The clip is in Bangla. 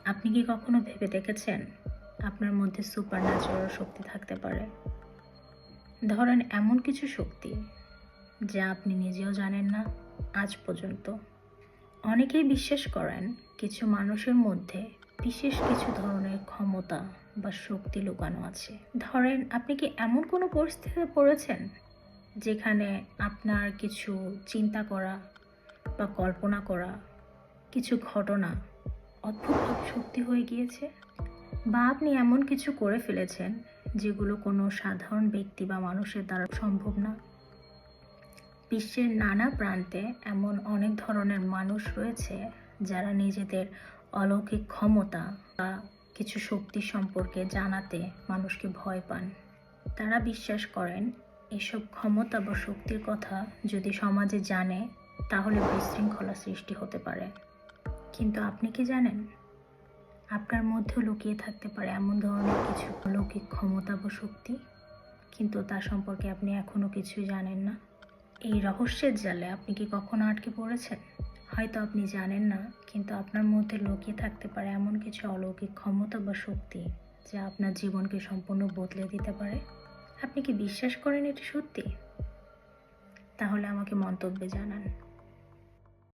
আপনি কি কখনো ভেবে দেখেছেন আপনার মধ্যে সুপারন্যাচুরাল শক্তি থাকতে পারে? ধরেন এমন কিছু শক্তি যা আপনি নিজেও জানেন না আজ পর্যন্ত। অনেকেই বিশ্বাস করেন কিছু মানুষের মধ্যে বিশেষ কিছু ধরনের ক্ষমতা বা শক্তি লুকানো আছে। ধরেন আপনি কি এমন কোনো পরিস্থিতিতে পড়েছেন যেখানে আপনার কিছু চিন্তা করা বা কল্পনা করা কিছু ঘটনা অদ্ভুতভাবে সত্যি হয়ে গিয়েছে? বা আপনি এমন কিছু করে ফেলেছেন যেগুলো কোনো সাধারণ ব্যক্তি বা মানুষের দ্বারা সম্ভব না? বিশ্বের নানা প্রান্তে এমন অনেক ধরনের মানুষ রয়েছে যারা নিজেদের অলৌকিক ক্ষমতা বা কিছু শক্তি সম্পর্কে জানাতে মানুষকে ভয় পান। তারা বিশ্বাস করেন এসব ক্ষমতা বা শক্তির কথা যদি সমাজে জানে তাহলে বিশৃঙ্খলা সৃষ্টি হতে পারে। কিন্তু আপনি কি জানেন আপনার মধ্যেও লুকিয়ে থাকতে পারে এমন ধরনের কিছু অলৌকিক ক্ষমতা বা শক্তি, কিন্তু তা সম্পর্কে আপনি এখনো কিছুই জানেন না? এই রহস্যের জালে আপনি কি কখনো আটকে পড়েছেন? হয়তো আপনি জানেন না, কিন্তু আপনার মধ্যে লুকিয়ে থাকতে পারে এমন কিছু অলৌকিক ক্ষমতা বা শক্তি যা আপনার জীবনকে সম্পূর্ণ বদলে দিতে পারে। আপনি কি বিশ্বাস করেন এটি সত্যি? তাহলে আমাকে মন্তব্যে জানান।